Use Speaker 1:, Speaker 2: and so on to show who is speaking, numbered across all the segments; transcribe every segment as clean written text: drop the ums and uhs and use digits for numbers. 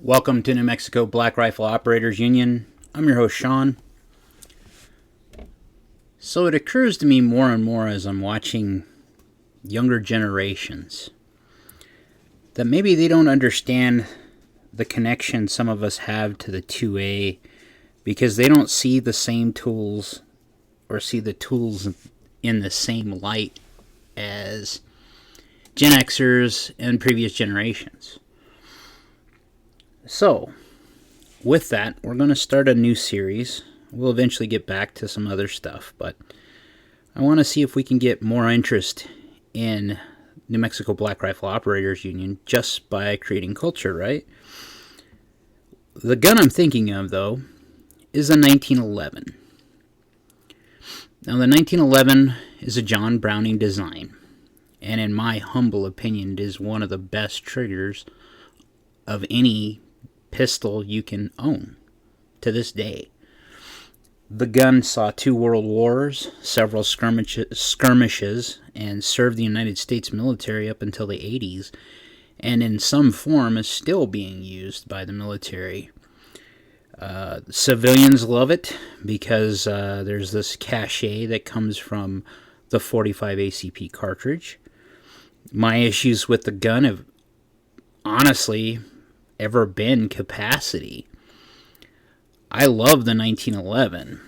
Speaker 1: Welcome to New Mexico Black Rifle Operators Union. I'm your host, Sean. So it occurs to me more and more as I'm watching younger generations that maybe they don't understand the connection some of us have to the 2A because they don't see the same tools or see the tools in the same light as Gen Xers and previous generations. So, with that, we're going to start a new series. We'll eventually get back to some other stuff, but I want to see if we can get more interest in New Mexico Black Rifle Operators Union just by creating culture, right? The gun I'm thinking of, though, is a 1911. Now, the 1911 is a John Browning design, and in my humble opinion, it is one of the best triggers of any pistol you can own to this day. The gun saw 2 world wars, several skirmishes, and served the United States military up until the 80s, and in some form is still being used by the military. Civilians love it because there's this cachet that comes from the 45 ACP cartridge. My issues with the gun have honestly ever been capacity. I love the 1911.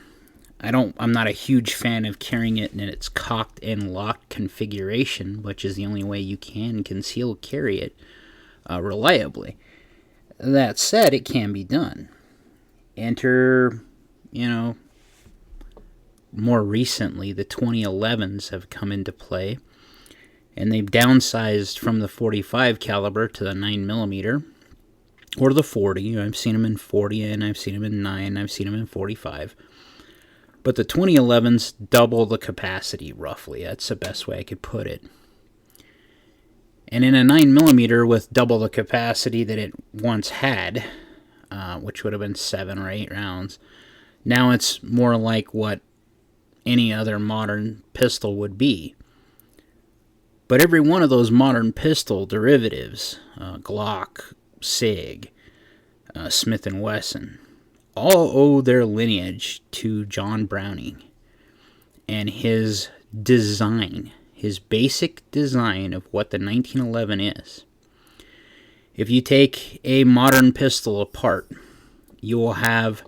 Speaker 1: I'm not a huge fan of carrying it in its cocked and locked configuration, which is the only way you can conceal carry it reliably. That said, it can be done. Enter, more recently, the 2011s have come into play, and they've downsized from the 45 caliber to the 9mm. Or the 40. I've seen them in 40, and I've seen them in 9, I've seen them in 45. But the 2011s double the capacity, roughly. That's the best way I could put it. And in a 9mm with double the capacity that it once had, which would have been 7 or 8 rounds, now it's more like what any other modern pistol would be. But every one of those modern pistol derivatives, Glock, SIG, Smith & Wesson, all owe their lineage to John Browning and his design, his basic design of what the 1911 is. If you take a modern pistol apart, you will have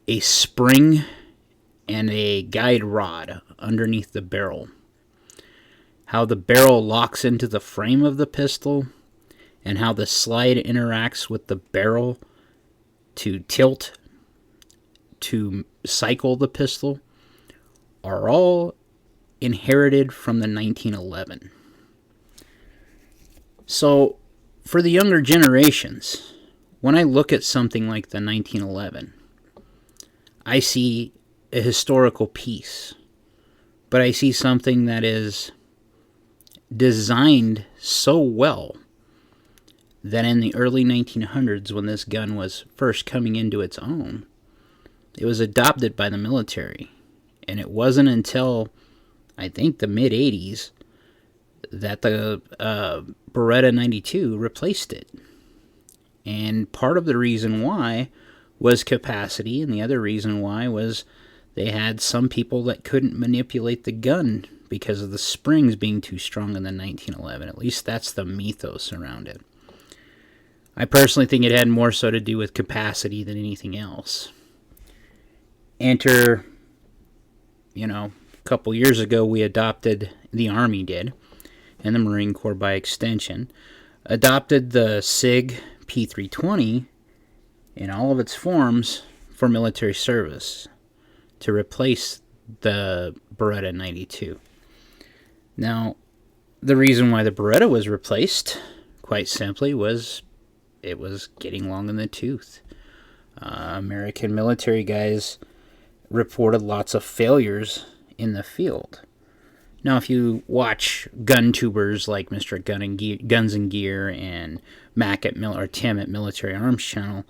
Speaker 1: a spring and a guide rod underneath the barrel. How the barrel locks into the frame of the pistol, and how the slide interacts with the barrel to tilt, to cycle the pistol, are all inherited from the 1911. So, for the younger generations, when I look at something like the 1911, I see a historical piece, but I see something that is designed so well that in the early 1900s, when this gun was first coming into its own, it was adopted by the military. And it wasn't until, I think, the mid-80s that the Beretta 92 replaced it. And part of the reason why was capacity, and the other reason why was they had some people that couldn't manipulate the gun because of the springs being too strong in the 1911. At least that's the mythos around it. I personally think it had more so to do with capacity than anything else. Enter, a couple years ago we adopted, the Army did, and the Marine Corps by extension, adopted the SIG P320 in all of its forms for military service to replace the Beretta 92. Now, the reason why the Beretta was replaced, quite simply, was it was getting long in the tooth. American military guys reported lots of failures in the field. Now, if you watch gun tubers like Mr. Guns and Gear and Mac or Tim at Military Arms Channel,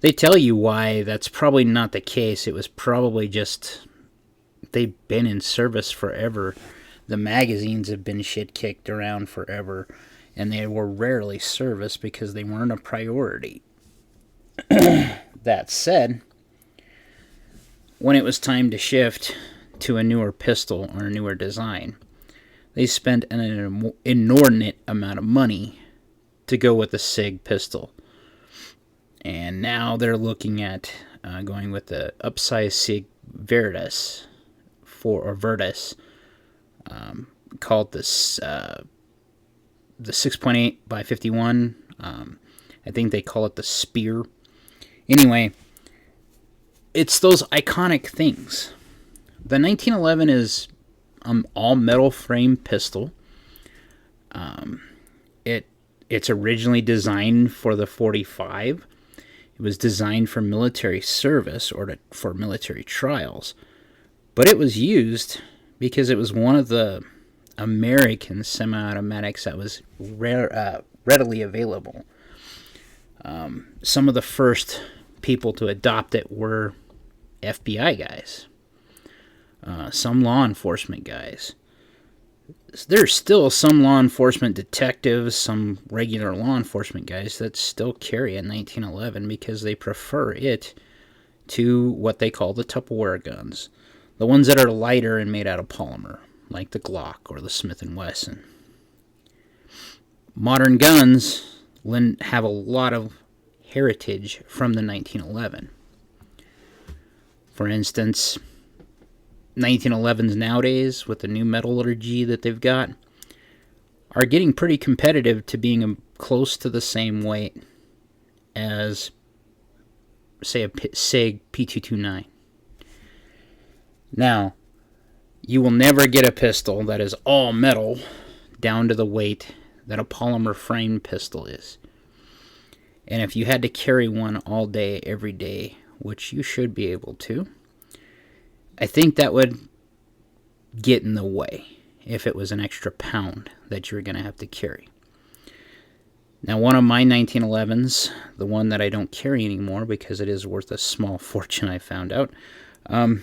Speaker 1: they tell you why that's probably not the case. It was probably just they've been in service forever. The magazines have been shit-kicked around forever, and they were rarely serviced because they weren't a priority. That said, when it was time to shift to a newer pistol or a newer design, they spent an inordinate amount of money to go with the SIG pistol. And now they're looking at going with the upsized SIG Virtus, called this the 6.8 by 51. I think they call it the Spear. Anyway, it's those iconic things. The 1911 is all metal frame pistol. It's originally designed for the 45. It was designed for military service or for military trials. But it was used because it was one of the American semi-automatics that was readily available. Some of the first people to adopt it were FBI guys, some law enforcement guys. There's still some law enforcement detectives, some regular law enforcement guys that still carry a 1911 because they prefer it to what they call the Tupperware guns, the ones that are lighter and made out of polymer, like the Glock or the Smith & Wesson. Modern guns have a lot of heritage from the 1911. For instance, 1911s nowadays, with the new metallurgy that they've got, are getting pretty competitive to being close to the same weight as, say, a SIG P229. Now, you will never get a pistol that is all metal down to the weight that a polymer frame pistol is. And if you had to carry one all day, every day, which you should be able to, I think that would get in the way if it was an extra pound that you were going to have to carry. Now, one of my 1911s, the one that I don't carry anymore because it is worth a small fortune, I found out, I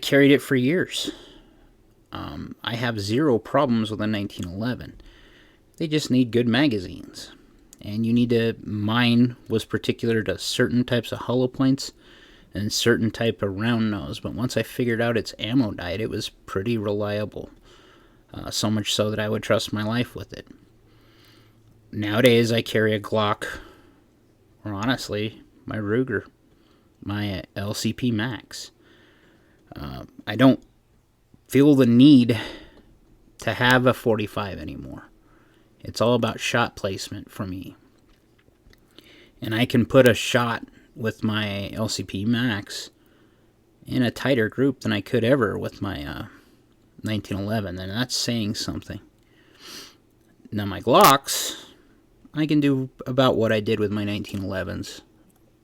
Speaker 1: carried it for years. I have zero problems with a 1911. They just need good magazines. And mine was particular to certain types of hollow points and certain type of round nose. But once I figured out its ammo diet, it was pretty reliable. So much so that I would trust my life with it. Nowadays, I carry a Glock, or honestly, my Ruger, my LCP Max. I don't feel the need to have a 45 anymore. It's all about shot placement for me. And I can put a shot with my LCP Max in a tighter group than I could ever with my 1911, and that's saying something. Now my Glocks, I can do about what I did with my 1911s,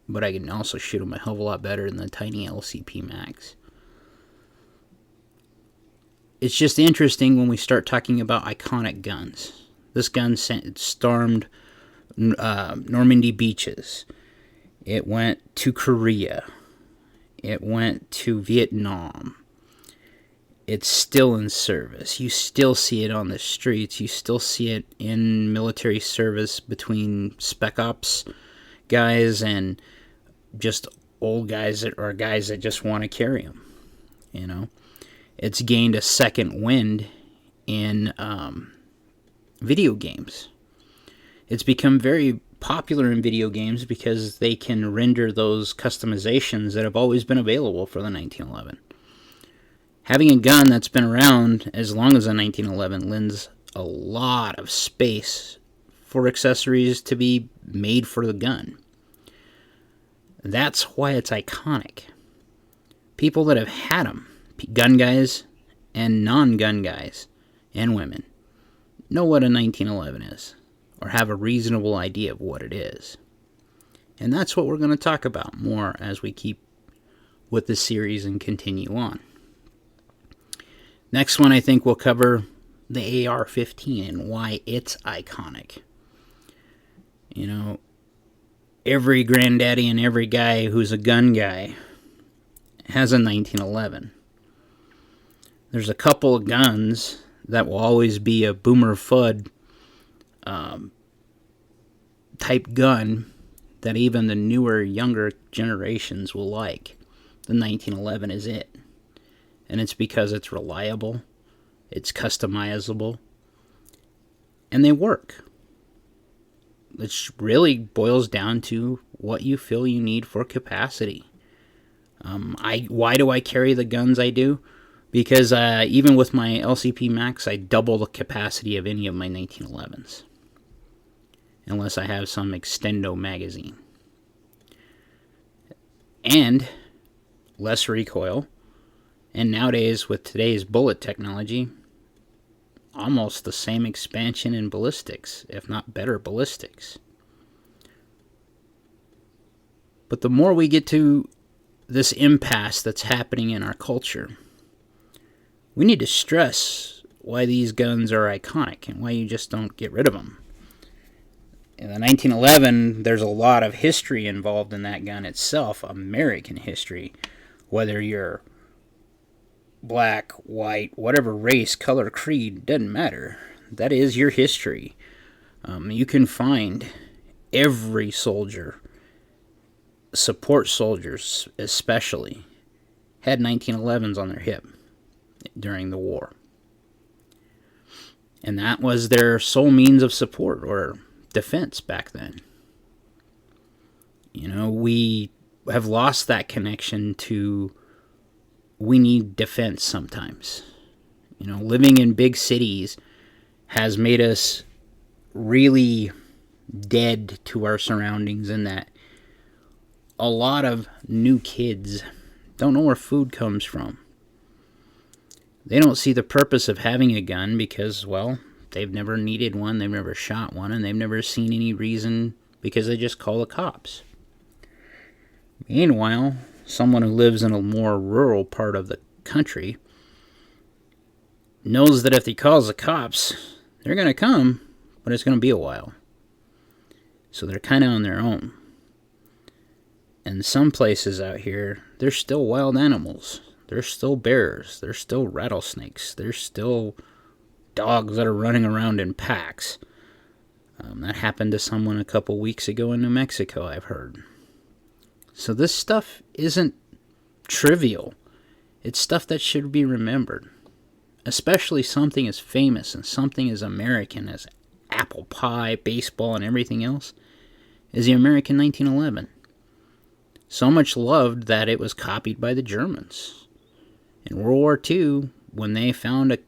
Speaker 1: but I can also shoot them a hell of a lot better than the tiny LCP Max. It's just interesting when we start talking about iconic guns. This gun stormed Normandy beaches. It went to Korea. It went to Vietnam. It's still in service. You still see it on the streets. You still see it in military service between spec ops guys and just old guys that just want to carry them. You know, it's gained a second wind in video games. It's become very popular in video games because they can render those customizations that have always been available for the 1911. Having a gun that's been around as long as a 1911 lends a lot of space for accessories to be made for the gun. That's why it's iconic. People that have had them, gun guys and non-gun guys and women, know what a 1911 is, or have a reasonable idea of what it is. And that's what we're going to talk about more as we keep with the series and continue on. Next one, I think we'll cover the AR-15 and why it's iconic. You know, every granddaddy and every guy who's a gun guy has a 1911. There's a couple of guns that will always be a Boomer Fudd type gun that even the newer, younger generations will like. The 1911 is it. And it's because it's reliable, it's customizable, and they work. It really boils down to what you feel you need for capacity. Why do I carry the guns I do? Because even with my LCP Max, I double the capacity of any of my 1911s. Unless I have some extendo magazine. And less recoil. And nowadays, with today's bullet technology, almost the same expansion in ballistics, if not better ballistics. But the more we get to this impasse that's happening in our culture, we need to stress why these guns are iconic and why you just don't get rid of them. In the 1911, there's a lot of history involved in that gun itself, American history. Whether you're black, white, whatever race, color, creed, doesn't matter. That is your history. You can find every soldier, support soldiers especially, had 1911s on their hip during the war. And that was their sole means of support or defense back then. You know, we have lost that connection to we need defense sometimes. You know, living in big cities has made us really dead to our surroundings in that a lot of new kids don't know where food comes from. They don't see the purpose of having a gun because, well, they've never needed one, they've never shot one, and they've never seen any reason because they just call the cops. Meanwhile, someone who lives in a more rural part of the country knows that if he calls the cops, they're going to come, but it's going to be a while. So they're kind of on their own. And some places out here, there's still wild animals. There's still bears. There's still rattlesnakes. There's still dogs that are running around in packs. That happened to someone a couple weeks ago in New Mexico, I've heard. So this stuff isn't trivial. It's stuff that should be remembered. Especially something as famous and something as American as apple pie, baseball, and everything else is the American 1911. So much loved that it was copied by the Germans. In World War II, when they found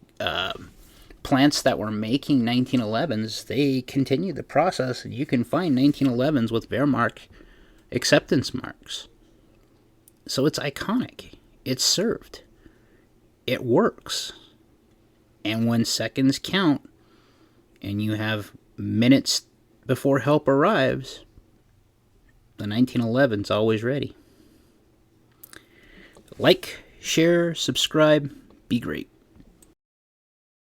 Speaker 1: plants that were making 1911s, they continued the process. You can find 1911s with Wehrmacht acceptance marks. So it's iconic. It's served. It works. And when seconds count, and you have minutes before help arrives, the 1911's always ready. Like, share, subscribe, be great.